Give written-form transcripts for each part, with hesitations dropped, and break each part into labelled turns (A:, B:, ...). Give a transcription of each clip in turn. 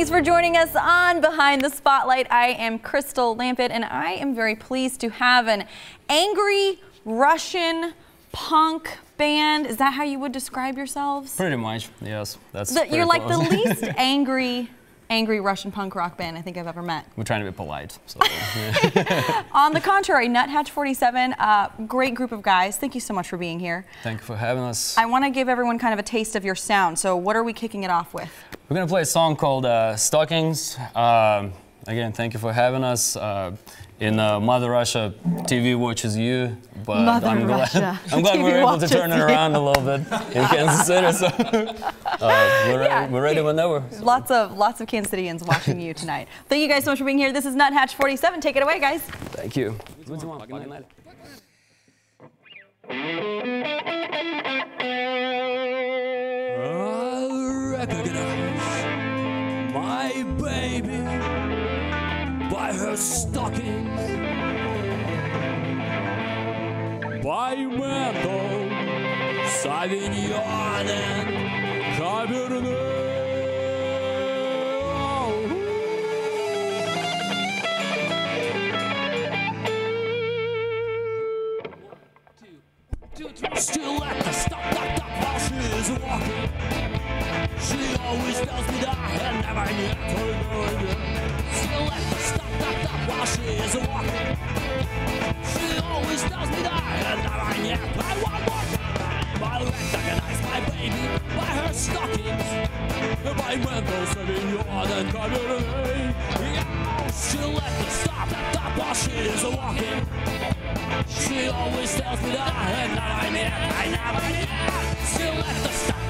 A: Thanks for joining us on Behind the Spotlight. I am Crystal Lampett, and I am very pleased to have an angry Russian punk band. Is that how you would describe yourselves?
B: Pretty much, yes.
A: You're like the least angry Russian punk rock band I think I've ever met.
B: We're trying to be polite. So,
A: yeah. On the contrary, Nuthatch-47, great group of guys. Thank you so much for being here.
B: Thank you for having us.
A: I want to give everyone kind of a taste of your sound. So what are we kicking it off with?
B: We're going to play a song called Stockings. Again, thank you for having us. In Mother Russia, TV watches you, but I'm glad we're able to turn it around a little bit in Kansas City. So we're ready whenever.
A: Lots of Kansas Cityans watching you tonight. Thank you guys so much for being here. This is Nuthatch-47. Take it away, guys.
B: Thank you.
C: Recognize my baby by her stockings, by mantle, Sauvignon and Cabernet. Still at the stop while she is walking. She always tells me that I had never yet heard her again. Still at the stop while she is walking. She always tells me that I had never yet. I want more time. I recognize my baby by her stockings, by mental Sauvignon and Cabernet. Still at the stop while she is walking. She always tells me that I had never yet. I never yet. Still at the stop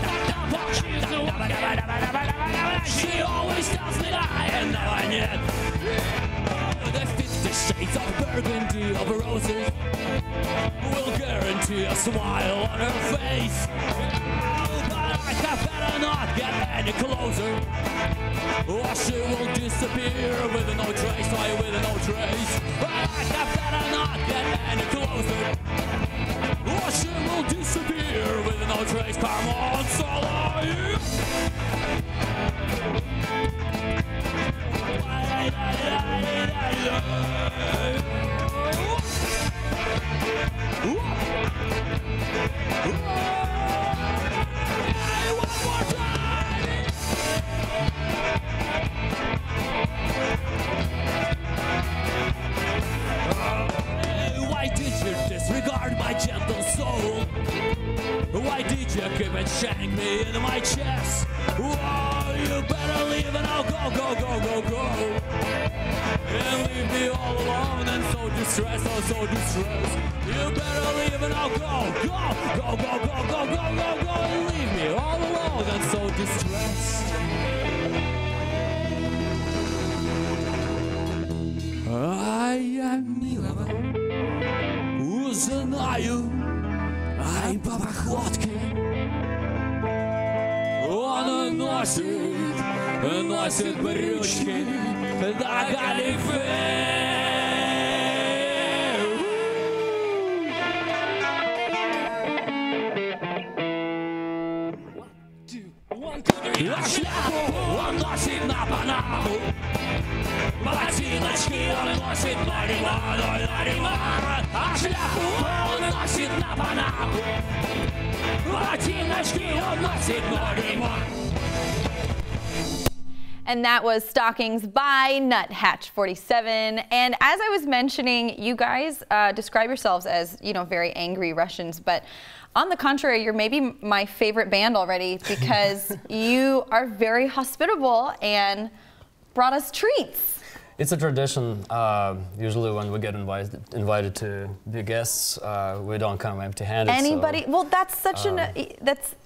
C: while she is walking. She always tells me that I had never yet. The 50 shades of burgundy of roses will guarantee a smile on her face. But I had better not get any closer, or she will disappear with no trace, with no trace. But I had better not get any closer, or she will disappear with no trace. Come on, solo! Why did you disregard my gentle soul? Why did you keep it shank me in my chest? Oh, you better leave and I'll go. And leave me all alone and so distressed, oh so distressed. You better leave and I'll go. And leave me all alone and so distressed. А я милого узнаю, ай по походке. Он носит брючки до галифе. А шляпу он носит на Панаму, ботиночки он носит на ремонт. А шляпу он носит на Панаму, ботиночки он носит на ремонт.
A: And that was Stockings by Nuthatch-47. And as I was mentioning, you guys describe yourselves as, very angry Russians, but on the contrary, you're maybe my favorite band already because you are very hospitable and brought us treats.
B: It's a tradition. Usually when we get invited to be guests, we don't come empty-handed.
A: Anybody? So, well, that's such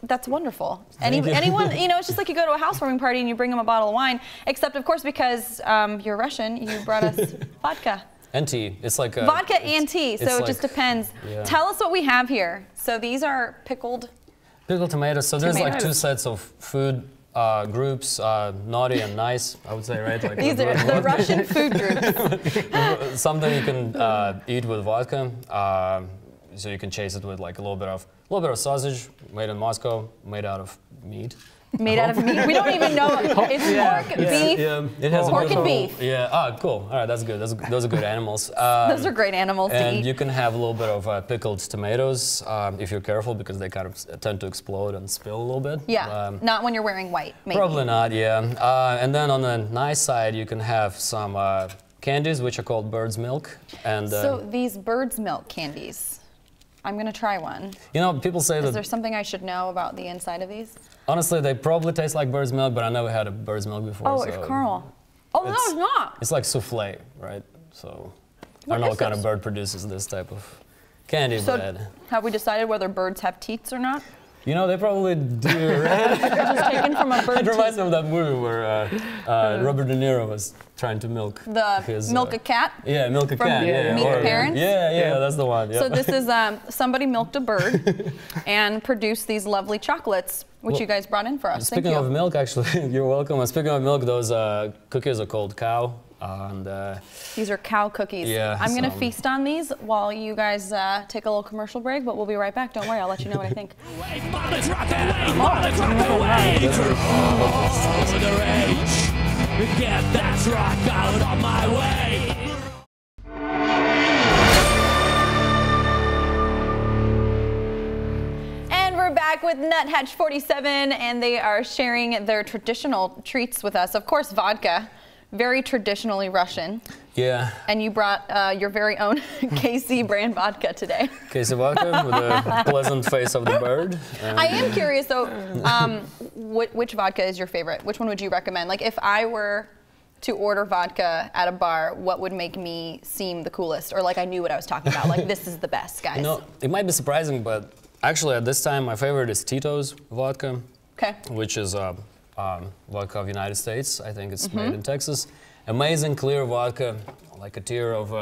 A: that's wonderful. Anyone, it's just like you go to a housewarming party and you bring them a bottle of wine. Except, of course, because you're Russian, you brought us vodka.
B: And tea. It's like
A: vodka and tea. So it just depends.
B: Yeah.
A: Tell us what we have here. So these are pickled
B: tomatoes. So there's like two sets of food. Groups, naughty and nice, I would say, right? Like
A: these are the Russian food groups.
B: Something you can eat with vodka, so you can chase it with like a little bit of sausage made in Moscow, made out of meat,
A: Made out of meat. We don't even know. It's pork, beef,
B: it has
A: pork and beef.
B: Yeah. Ah, cool. All right, that's good. Those are good animals.
A: Those are great animals to eat.
B: And you can have a little bit of pickled tomatoes if you're careful, because they kind of tend to explode and spill a little bit.
A: Yeah. Not when you're wearing white. Maybe.
B: Probably not. Yeah. And then on the nice side, you can have some candies, which are called bird's milk. And
A: so these bird's milk candies. I'm gonna try one.
B: You know, people say that.
A: Is there something I should know about the inside of these?
B: Honestly, they probably taste like bird's milk, but I never had a bird's milk before.
A: Oh,
B: so
A: it's caramel. Oh, no, it's not.
B: It's like souffle, right? So I don't know what kind of bird produces this type of candy, but
A: have we decided whether birds have teats or not?
B: You know, they probably do, right?
A: Just taken from a bird.
B: It reminds me of that movie where Robert De Niro was trying to milk his,
A: milk a cat.
B: Yeah, milk a cat.
A: Yeah, Meet the Parents.
B: Yeah, that's the one. Yep.
A: So this is somebody milked a bird and produced these lovely chocolates, which you guys brought in for us.
B: Speaking of milk, actually, you're welcome. Speaking of milk, those cookies are called cow. And,
A: these are cow cookies.
B: Yeah,
A: I'm going to feast on these while you guys take a little commercial break, but we'll be right back. Don't worry, I'll let you know what I think.
C: Get that rock out of my way.
A: And we're back with Nuthatch-47, and they are sharing their traditional treats with us. Of course, vodka. Very traditionally Russian.
B: Yeah.
A: And you brought your very own KC brand vodka today.
B: KC vodka with a pleasant face of the bird.
A: I am curious though, which vodka is your favorite? Which one would you recommend? Like if I were to order vodka at a bar, what would make me seem the coolest? Or like I knew what I was talking about, like this is the best, guys.
B: You know, it might be surprising, but actually at this time my favorite is Tito's vodka.
A: Okay.
B: Which is vodka of the United States. I think it's made in Texas. Amazing clear vodka, like a tear of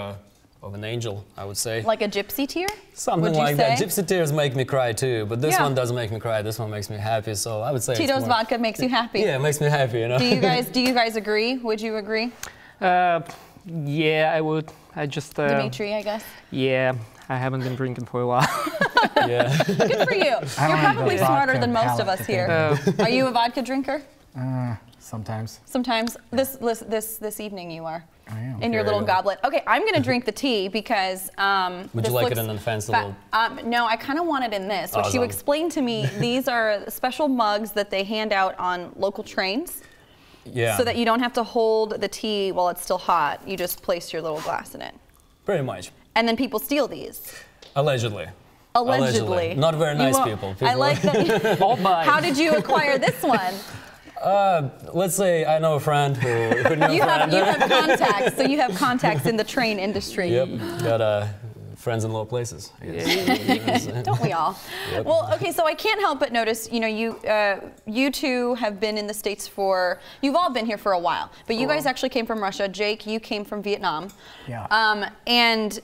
B: an angel, I would say.
A: Like a gypsy tear?
B: Something like that. Gypsy tears make me cry too, but this one doesn't make me cry. This one makes me happy. So I would say
A: Tito's vodka makes you happy.
B: Yeah, it makes me happy. You know.
A: Do you guys agree? Would you agree?
D: Yeah, I would. I just.
A: Dimitri, I guess.
D: Yeah. I haven't been drinking for a while.
B: Yeah.
A: Good for you. You're probably smarter than most of us here. Are you a vodka drinker?
E: Sometimes.
A: Sometimes. This evening you are.
E: I am.
A: In your little goblet. Okay, I'm going to drink the tea because
B: Would you like it in a fancy little?
A: No, I kind of want it in this. Which you explained to me, these are special mugs that they hand out on local trains.
B: Yeah.
A: So that you don't have to hold the tea while it's still hot. You just place your little glass in it.
B: Pretty much.
A: And then people steal these.
B: Allegedly.
A: Allegedly.
B: Not very nice people.
A: I like that. How did you acquire this one?
B: Let's say I know a friend who knew
A: you have contacts, so you have contacts in the train industry.
B: Yep, got friends in low places, I guess.
A: Don't we all? Yep. Well, okay, so I can't help but notice, you know, you two have been in the States you've all been here for a while, but you guys actually came from Russia. Jake, you came from Vietnam.
E: Yeah.
A: And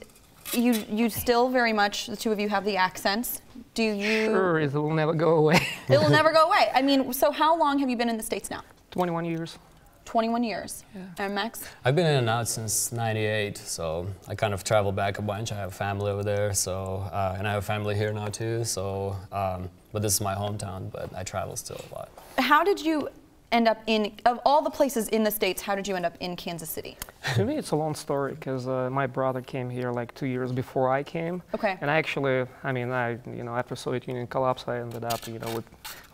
A: you still very much, the two of you have the accents. Do you?
D: Sure, it will never go away.
A: It will never go away. I mean, so how long have you been in the States now?
D: 21 years.
A: 21 years. Yeah. And Max?
B: I've been in and out since '98, so I kind of travel back a bunch. I have family over there, so and I have family here now too. So, but this is my hometown, but I travel still a lot.
A: How did you end up of all the places in the States, how did you end up in Kansas City?
D: To me, it's a long story because my brother came here like 2 years before I came.
A: Okay.
D: And I actually, after Soviet Union collapse, I ended up,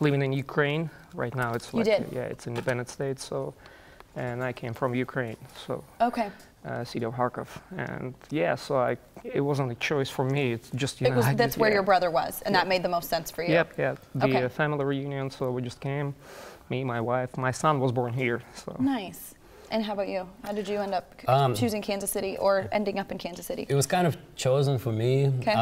D: living in Ukraine. Right now, it's like, it's independent state. So, and I came from Ukraine. So.
A: Okay.
D: City of Kharkov, and so it wasn't a choice for me. It's just
A: that's where your brother was, and that made the most sense for you.
D: Yep, yeah. The family reunion, so we just came. Me, my wife, my son was born here. So
A: nice. And how about you? How did you end up choosing Kansas City or ending up in Kansas City?
B: It was kind of chosen for me.
A: Okay.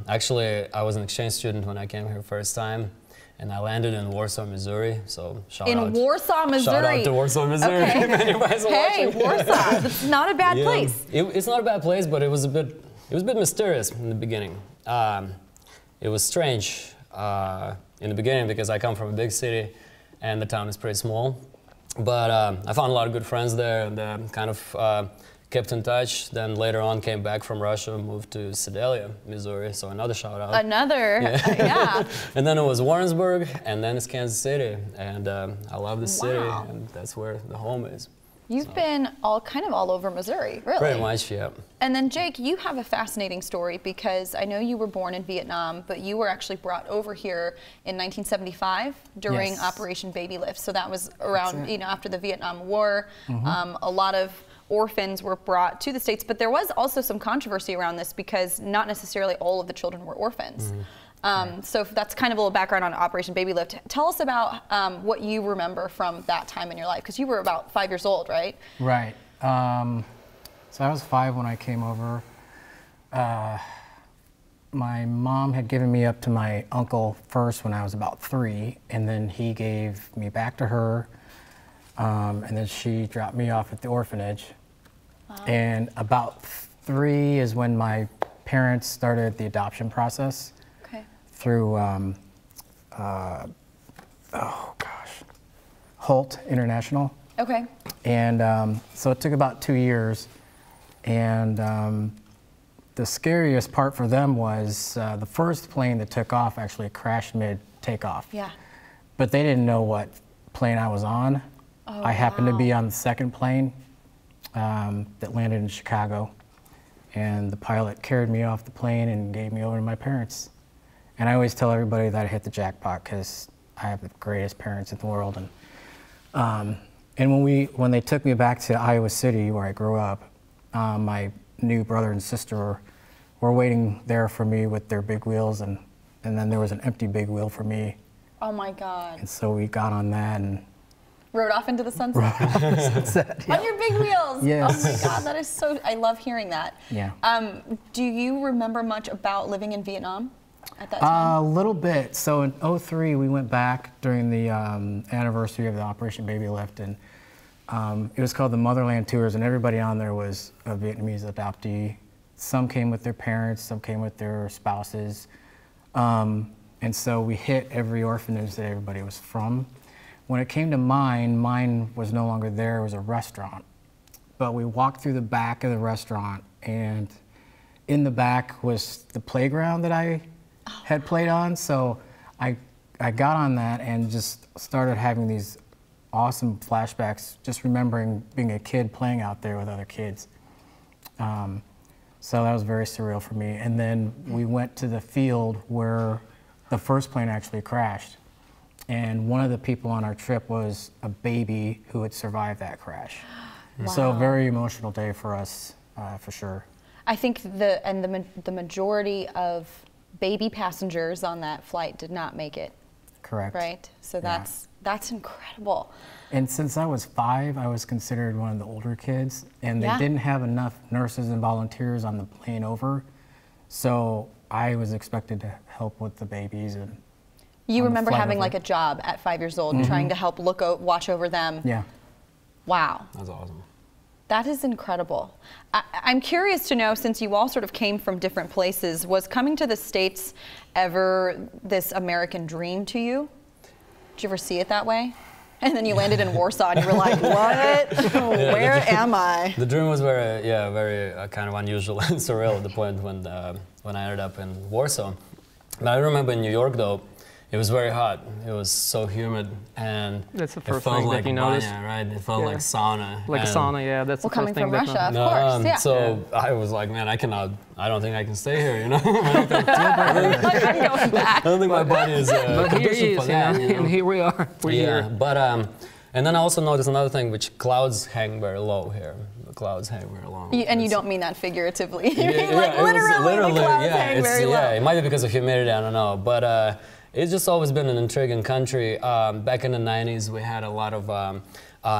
B: Actually, I was an exchange student when I came here first time. And I landed in Warsaw, Missouri, so shout out.
A: In Warsaw, Missouri.
B: Shout out to Warsaw, Missouri.
A: Okay. Hey, Warsaw, it's not a bad place.
B: It's not a bad place, but it was a bit mysterious in the beginning. It was strange in the beginning because I come from a big city, and the town is pretty small. But I found a lot of good friends there, and kind of kept in touch. Then later on came back from Russia, moved to Sedalia, Missouri. So another shout out.
A: Another, yeah.
B: And then it was Warrensburg, and then it's Kansas City. And I love the city, and that's where the home is.
A: You've been kind of all over Missouri, really.
B: Pretty much, yeah.
A: And then Jake, you have a fascinating story because I know you were born in Vietnam, but you were actually brought over here in 1975 during Operation Baby Lift. So that was around, you know, after the Vietnam War. A lot of orphans were brought to the States, but there was also some controversy around this because not necessarily all of the children were orphans. So that's kind of a little background on Operation Baby Lift. Tell us about what you remember from that time in your life, because you were about 5 years old, right?
E: Right. So I was 5 when I came over. My mom had given me up to my uncle first when I was about 3, and then he gave me back to her, and then she dropped me off at the orphanage. And about 3 is when my parents started the adoption process. Through, Holt International.
A: Okay.
E: And so it took about 2 years. And the scariest part for them was the first plane that took off actually crashed mid-takeoff.
A: Yeah.
E: But they didn't know what plane I was on. I happened to be on the second plane that landed in Chicago. And the pilot carried me off the plane and gave me over to my parents. And I always tell everybody that I hit the jackpot because I have the greatest parents in the world. And when they took me back to Iowa City, where I grew up, my new brother and sister were waiting there for me with their big wheels, and then there was an empty big wheel for me.
A: Oh my God.
E: And so we got on that and
A: rode off into the sunset.
E: Yeah.
A: On your big wheels.
E: Yes.
A: Oh my God, that is so, I love hearing that.
E: Yeah.
A: Do you remember much about living in Vietnam at that time?
E: A little bit. So in '03, we went back during the anniversary of the Operation Baby Lift, and it was called the Motherland Tours, and everybody on there was a Vietnamese adoptee. Some came with their parents, some came with their spouses. And so we hit every orphanage that everybody was from. When it came to mine was no longer there, it was a restaurant. But we walked through the back of the restaurant, and in the back was the playground that I had played on. So I got on that and just started having these awesome flashbacks, just remembering being a kid playing out there with other kids. So that was very surreal for me. And then we went to the field where the first plane actually crashed. And one of the people on our trip was a baby who had survived that crash. Wow. So very emotional day for us, for sure.
A: I think the majority of baby passengers on that flight did not make it.
E: Correct.
A: Right? So that's incredible.
E: And since I was 5, I was considered one of the older kids, and they didn't have enough nurses and volunteers on the plane over, so I was expected to help with the babies. And
A: you remember having like a job at 5 years old, trying to help watch over them?
E: Yeah.
A: Wow.
B: That's awesome.
A: That is incredible. I'm curious to know, since you all sort of came from different places, was coming to the States ever this American dream to you? Did you ever see it that way? And then you landed in Warsaw and you were like, what? Where am I?
B: The dream was very kind of unusual and surreal at the point when I ended up in Warsaw. But I remember in New York, though, it was very hot. It was so humid, and
D: that's the
B: it
D: first
B: felt
D: thing
B: like
D: that you noticed.
B: Right? It felt like sauna.
D: Like a sauna, yeah. That's the
A: coming
D: first thing
A: from Russia, of course. Yeah.
B: So I was like, man, I don't think I can stay here. You know,
A: I'm going back.
B: I don't think my body is conditioned for that. You know?
D: And here we are. We're here.
B: But and then I also noticed another thing, which clouds hang very low here. The clouds hang very low.
A: And you don't mean that figuratively. You mean like literally the clouds hang very low.
B: Yeah, it might be because of humidity, I don't know. But it's just always been an intriguing country. Back in the 90s, we had a lot of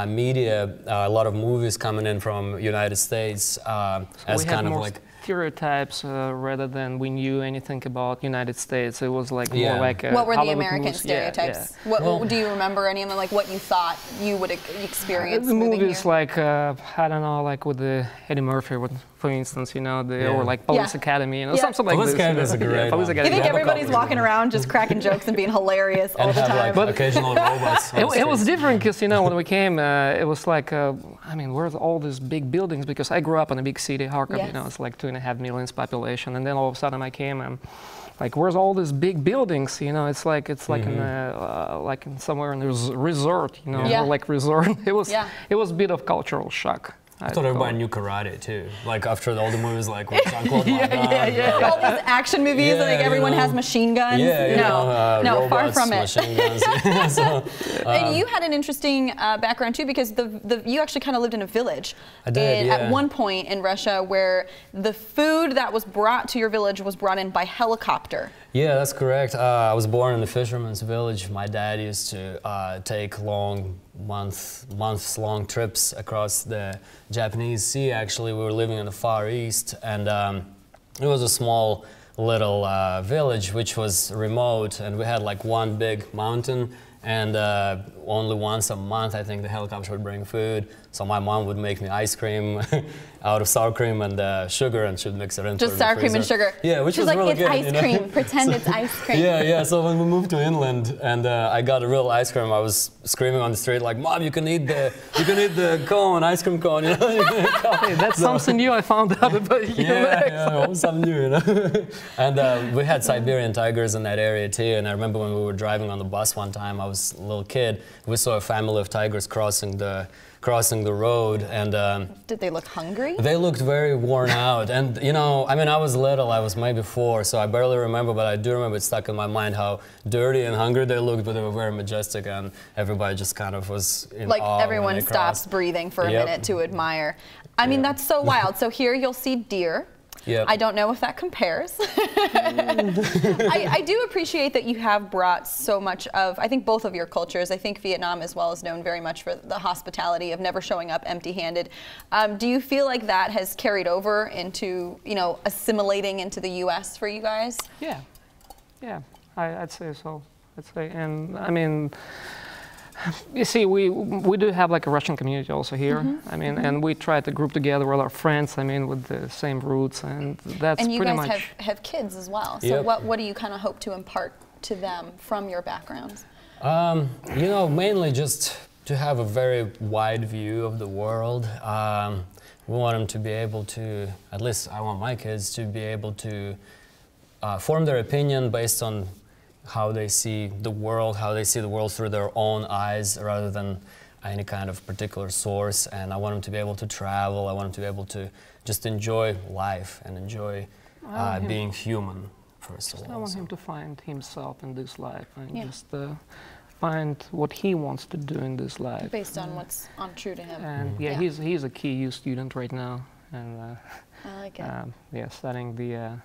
B: media, a lot of movies coming in from United States as kind of like
D: stereotypes rather than we knew anything about United States. It was like more like a
A: what were
D: Hollywood
A: the American
D: movies.
A: stereotypes? What do you remember any of them? Like what you thought you would experience?
D: The
A: moving
D: movies
A: here?
D: like I don't know, like with the Eddie Murphy, for instance, you know, or like Police Academy, you know, something like
B: Police
D: this.
B: Academy is a great
D: Police
A: You
D: Academy.
A: think everybody's walking around just cracking jokes and being hilarious all the time?
B: Like, occasional robots.
D: It was different because, you know, when we came, it was like, I mean, where's all these big buildings? Because I grew up in a big city, Kharkov, you know, it's like 2.5 million population, and then all of a sudden I came and like, where's all these big buildings? You know, it's like in somewhere in a resort, you know, or like resort. It was a bit of cultural shock.
B: I thought everybody knew karate too. Like after all the movies, like with Jean-Claude Van Damme.
A: All these action movies, like everyone has machine guns. No, robots, far from it.
B: Machine guns. So,
A: and you had an interesting background too, because you actually kind of lived in a village.
B: I did,
A: at one point in Russia, where the food that was brought to your village was brought in by helicopter.
B: Yeah, that's correct. I was born in the fisherman's village. My dad used to take months-long trips across the Japanese Sea. Actually, we were living in the Far East, and it was a small little village which was remote, and we had like one big mountain, and only once a month I think the helicopter would bring food. So my mom would make me ice cream out of sour cream and sugar, and she'd mix it into
A: just sour cream and sugar.
B: Yeah, which
A: She's
B: was
A: like,
B: really
A: it's
B: good.
A: ice cream. Pretend it's ice cream.
B: Yeah. So when we moved to Inland and I got a real ice cream, I was screaming on the street like, "Mom, you can eat the cone, ice cream cone." You know?
D: Hey, that's something new I found out about you.
B: Yeah, something new, you know. And we had Siberian tigers in that area too. And I remember when we were driving on the bus one time, I was a little kid. We saw a family of tigers crossing the road, and
A: did they look hungry?
B: They looked very worn out, and you know, I mean, I was little, I was maybe 4, so I barely remember, but I do remember it stuck in my mind how dirty and hungry they looked, but they were very majestic, and everybody just kind of was in
A: like
B: awe
A: everyone
B: when they
A: stops
B: crossed.
A: breathing for a minute to admire. I mean, that's so wild. So here you'll see deer.
B: Yep.
A: I don't know if that compares. I do appreciate that you have brought so much of, I think, both of your cultures. I think Vietnam as well is known very much for the hospitality of never showing up empty-handed. Do you feel like that has carried over into, you know, assimilating into the U.S. for you guys?
D: Yeah, I'd say so. And I mean, you see, we do have like a Russian community also here. I mean, and we try to group together with our friends. I mean, with the same roots, and that's
A: and you
D: pretty
A: guys
D: much.
A: have kids as well. So what do you kind of hope to impart to them from your backgrounds?
B: You know, mainly just to have a very wide view of the world. We want them to be able to, at least I want my kids to be able to form their opinion based on how they see the world through their own eyes rather than any kind of particular source. And I want them to be able to travel. I want them to be able to just enjoy life and enjoy being human, first of all.
D: I want him to find himself in this life and just find what he wants to do in this life.
A: Based on what's true to him.
D: And he's a KU student right now. And
A: I like it.
D: studying the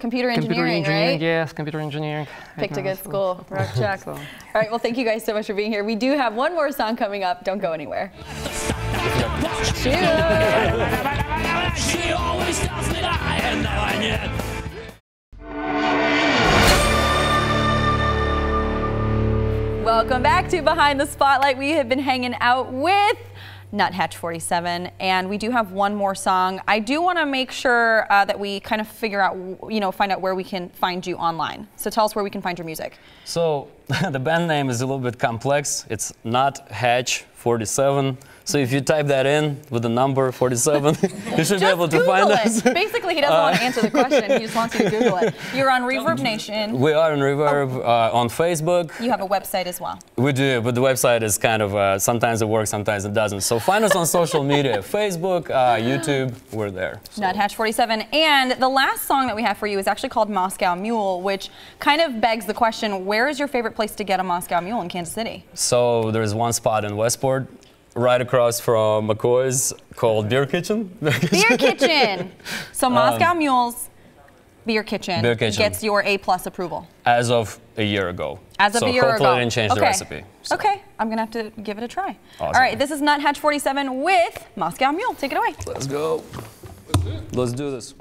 A: Computer engineering, right?
D: Yes, computer engineering.
A: Picked a good school. Rock check. All right, well, thank you guys so much for being here. We do have one more song coming up. Don't go anywhere.
C: She always tells me that I am never yet.
A: Welcome back to Behind the Spotlight. We have been hanging out with Nuthatch-47, and we do have one more song. I do want to make sure that we kind of figure out, find out where we can find you online. So tell us where we can find your music.
B: So the band name is a little bit complex. It's Nuthatch-47. So if you type that in with the number 47, you should be able to find us.
A: Basically, he doesn't want to answer the question. He just wants you to Google it. You're on Reverb Nation.
B: We are on Reverb, on Facebook.
A: You have a website as well.
B: We do, but the website is kind of, sometimes it works, sometimes it doesn't. So find us on social media, Facebook, YouTube, we're there. So.
A: Nuthatch-47. And the last song that we have for you is actually called Moscow Mule, which kind of begs the question, where is your favorite place to get a Moscow Mule in Kansas City?
B: So there's one spot in Westport, right across from McCoy's, called Beer Kitchen.
A: Beer Kitchen! So Moscow Mules, Beer Kitchen gets your A+ approval.
B: As of a year ago.
A: As of a year ago.
B: So hopefully I didn't change the recipe. So.
A: Okay, I'm gonna have to give it a try.
B: Awesome.
A: All right, this is Nuthatch-47 with Moscow Mule. Take it away.
B: Let's go. Let's do this.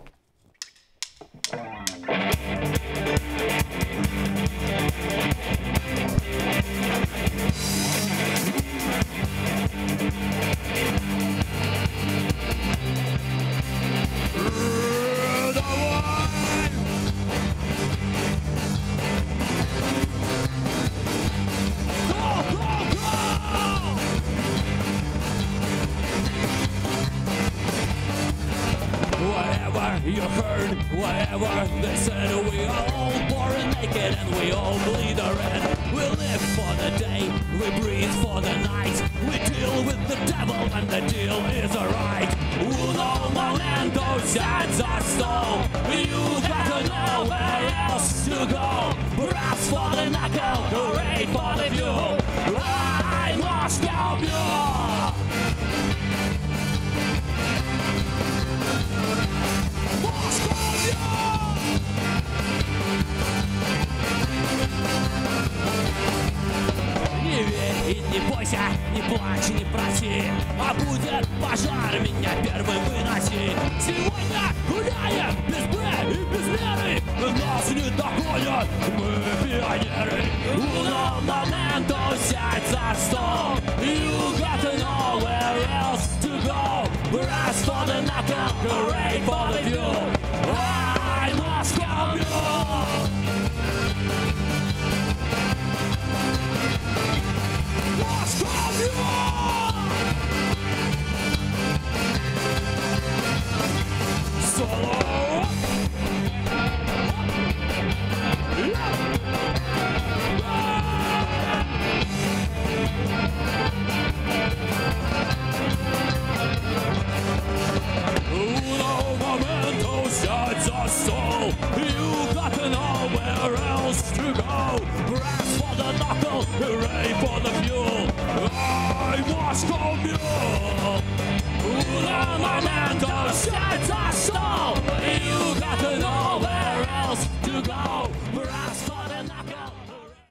C: it and we all bleed our end. We live for the day, we breathe for the night. We deal with the devil and the deal is alright. Uno momento sets our soul. You gotta know where else to go. Brass for the knuckle, parade for the fuel. I must help you. Не верь и не бойся, не плачь, не проси. А будет пожар, меня первым выноси. Сегодня гуляем без Б и без меры. Нас не догонят, мы пионеры. Uno momento, сядь за стол. You got to know where else to go. Brass for the knuckle, parade for the fuel. I must help you. Uno momento, sядь за стол. You got to know where else to go. Brass for the knuckle, hooray for the fuel. I must come here.